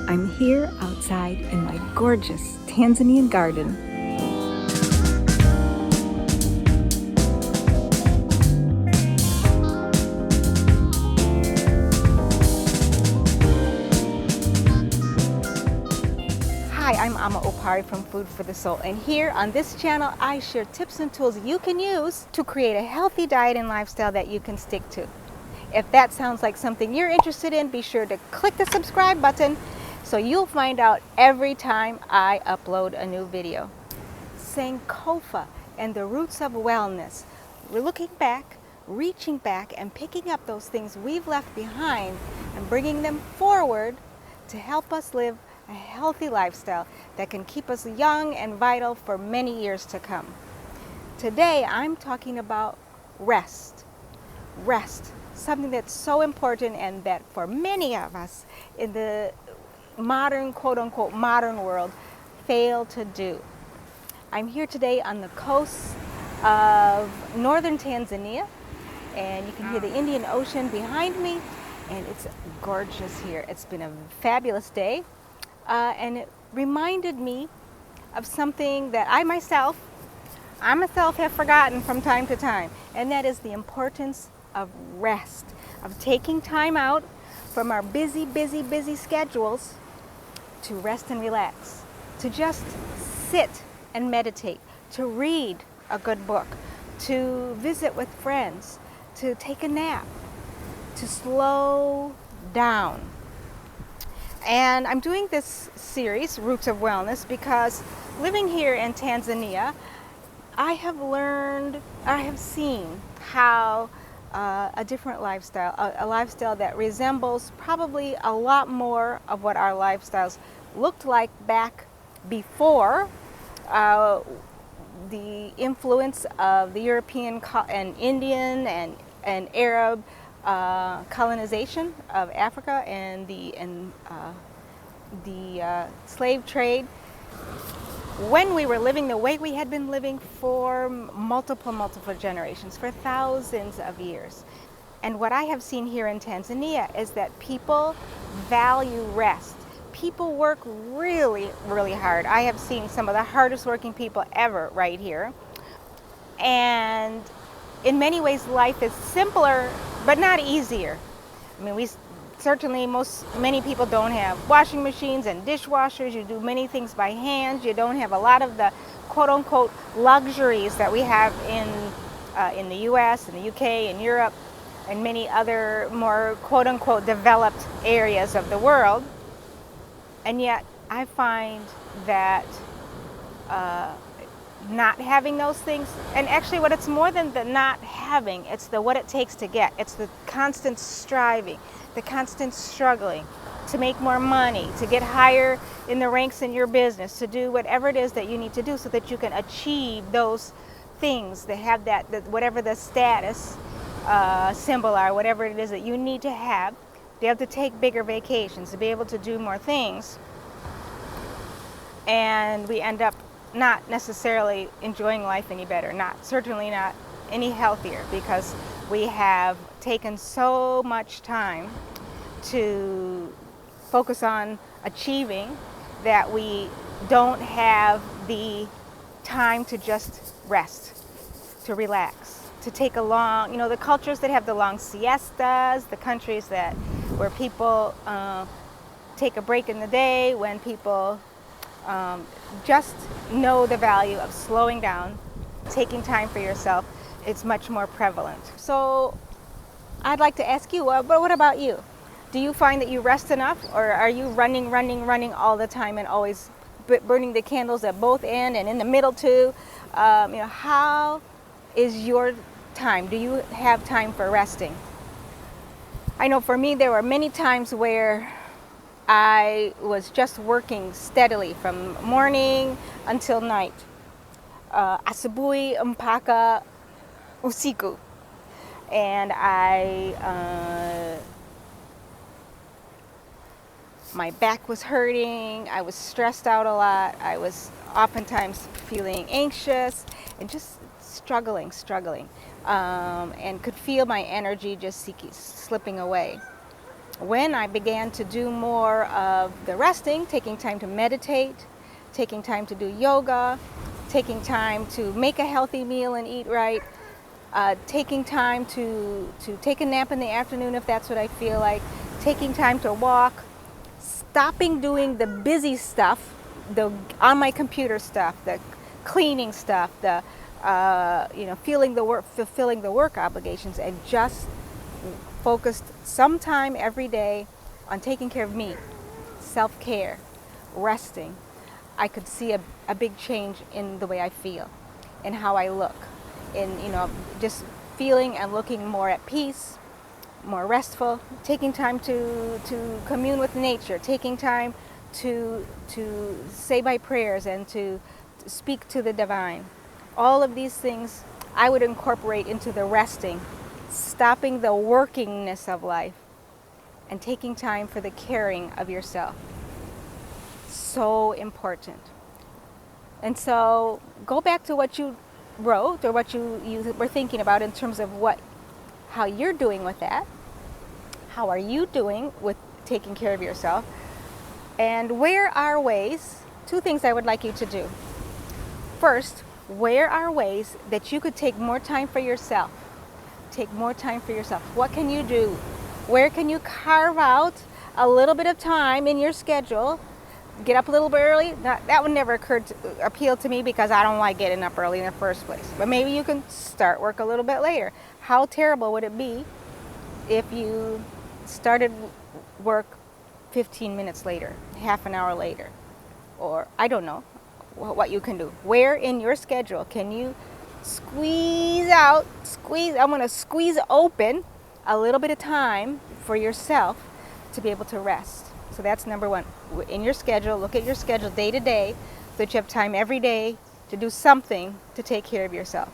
I'm here outside in my gorgeous Tanzanian garden. Hi, I'm Ama Opari from Food for the Soul, and here on this channel I share tips and tools you can use to create a healthy diet and lifestyle that you can stick to. If that sounds like something you're interested in, be sure to click the subscribe button so you'll find out every time I upload a new video. Sankofa and the roots of wellness. We're looking back, reaching back, and picking up those things we've left behind and bringing them forward to help us live a healthy lifestyle that can keep us young and vital for many years to come. Today, I'm talking about rest. Rest, something that's so important and that for many of us in the modern, quote-unquote, modern world fail to do. I'm here today on the coast of northern Tanzania, and you can hear the Indian Ocean behind me, and it's gorgeous here. It's been a fabulous day, and it reminded me of something that I myself have forgotten from time to time, and that is the importance of rest, of taking time out from our busy schedules to rest and relax, to just sit and meditate, to read a good book, to visit with friends, to take a nap, to slow down. And I'm doing this series, Roots of Wellness, because living here in Tanzania, I have seen how a different lifestyle, a lifestyle that resembles probably a lot more of what our lifestyles looked like back before the influence of the European and Indian and Arab colonization of Africa and the slave trade. When we were living the way we had been living for multiple generations, for thousands of years. And what I have seen here in Tanzania is that people value rest. People work really hard. I have seen some of the hardest working people ever right here. And in many ways life is simpler, but not easier. I mean, many people don't have washing machines and dishwashers. You do many things by hand. You don't have a lot of the quote-unquote luxuries that we have in the US and the UK and Europe and many other more quote-unquote developed areas of the world. And yet I find that not having those things, and actually what it's more than the not having, it's the what it takes to get. It's the constant striving, the constant struggling to make more money, to get higher in the ranks in your business, to do whatever it is that you need to do so that you can achieve those things, to have that whatever the status symbol are, whatever it is that you need to have, be able to take bigger vacations, to be able to do more things. And we end up not necessarily enjoying life any better, certainly not any healthier, because we have taken so much time to focus on achieving that we don't have the time to just rest, to relax, to take a long, the cultures that have the long siestas, the countries where people take a break in the day, when people just know the value of slowing down, taking time for yourself. It's much more prevalent. So I'd like to ask you, but what about you? Do you find that you rest enough, or are you running all the time and always burning the candles at both ends and in the middle too? How is your time? Do you have time for resting? I know for me there were many times where I was just working steadily from morning until night. Asubuhi mpaka usiku. And my back was hurting, I was stressed out a lot, I was oftentimes feeling anxious and just struggling, and could feel my energy just slipping away. when I began to do more of the resting, taking time to meditate, taking time to do yoga, taking time to make a healthy meal and eat right, taking time to take a nap in the afternoon if that's what I feel like, taking time to walk, stopping doing the busy stuff, the on my computer stuff, the cleaning stuff, the fulfilling the work obligations, and just focused some time every day on taking care of me, self-care, resting. I could see a big change in the way I feel, in how I look, in just feeling and looking more at peace, more restful, taking time to commune with nature, taking time to say my prayers and to speak to the divine. All of these things I would incorporate into the resting, stopping the workingness of life, and taking time for the caring of yourself. So important. And so go back to what you wrote or what you were thinking about in terms of how you're doing with that. How are you doing with taking care of yourself? And where are ways, two things I would like you to do. First, where are ways that you could take more time for yourself? Take more time for yourself. What can you do? Where can you carve out a little bit of time in your schedule? Get up a little bit early. That would never appeal to me because I don't like getting up early in the first place. But maybe you can start work a little bit later. How terrible would it be if you started work 15 minutes later, half an hour later? Or I don't know what you can do. Where in your schedule can you I'm going to squeeze open a little bit of time for yourself to be able to rest. So that's number one. In your schedule, look at your schedule day to day so that you have time every day to do something to take care of yourself.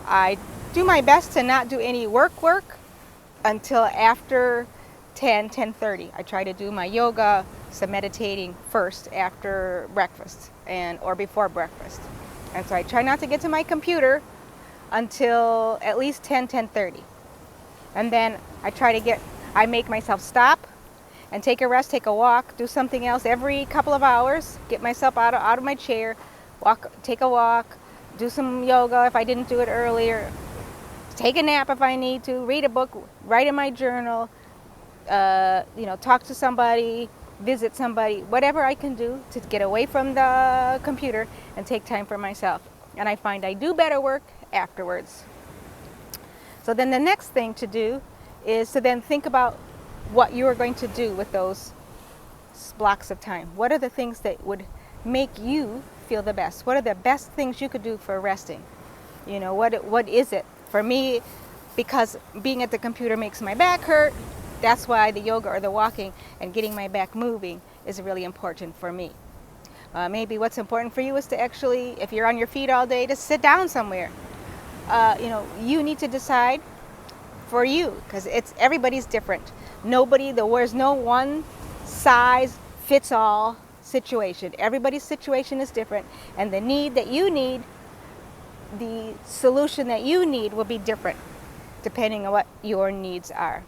I do my best to not do any work until after 10:30. I try to do my yoga, some meditating first after breakfast or before breakfast. And so I try not to get to my computer until at least 10:30. And then I make myself stop and take a rest, take a walk, do something else every couple of hours, get myself out of my chair, take a walk, do some yoga if I didn't do it earlier, take a nap if I need to, read a book, write in my journal, talk to somebody, visit somebody, whatever I can do to get away from the computer and take time for myself. And I find I do better work afterwards. So then the next thing to do is to then think about what you are going to do with those blocks of time. What are the things that would make you feel the best? What are the best things you could do for resting? What is it? For me, because being at the computer makes my back hurt, that's why the yoga or the walking and getting my back moving is really important for me. Maybe what's important for you is to actually, if you're on your feet all day, to sit down somewhere. You need to decide for you, because everybody's different. There's no one size fits all situation. Everybody's situation is different, and the need that you need, the solution that you need will be different depending on what your needs are.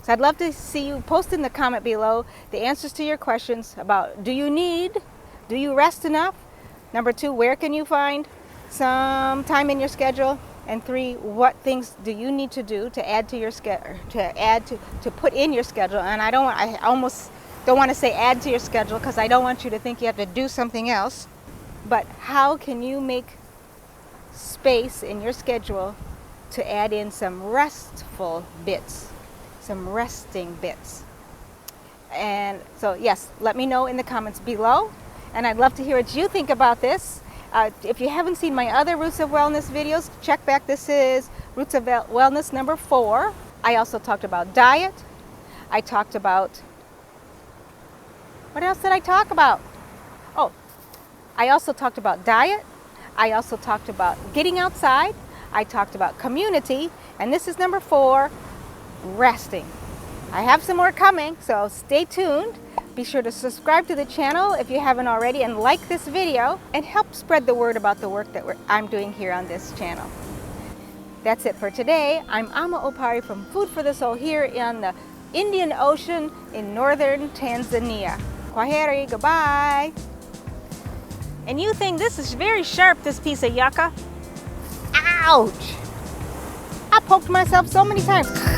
So I'd love to see you post in the comment below the answers to your questions about do you rest enough? Number 2, where can you find some time in your schedule? And 3, what things do you need to do to add to your schedule, to put in your schedule? And I almost don't want to say add to your schedule because I don't want you to think you have to do something else. But how can you make space in your schedule to add in some restful bits, some resting bits? And so yes, let me know in the comments below, and I'd love to hear what you think about this. If you haven't seen my other Roots of Wellness videos, check back. This is Roots of Wellness number 4. I also talked about diet. I talked about, what else did I talk about? Oh, I also talked about diet. I also talked about getting outside. I talked about community. And this is number 4, resting. I have some more coming, so stay tuned. Be sure to subscribe to the channel if you haven't already, and like this video, and help spread the word about the work that I'm doing here on this channel. That's it for today. I'm Ama Opari from Food for the Soul here in the Indian Ocean in northern Tanzania. Kwaheri, goodbye. And you think this is very sharp, this piece of yucca? Ouch! I poked myself so many times.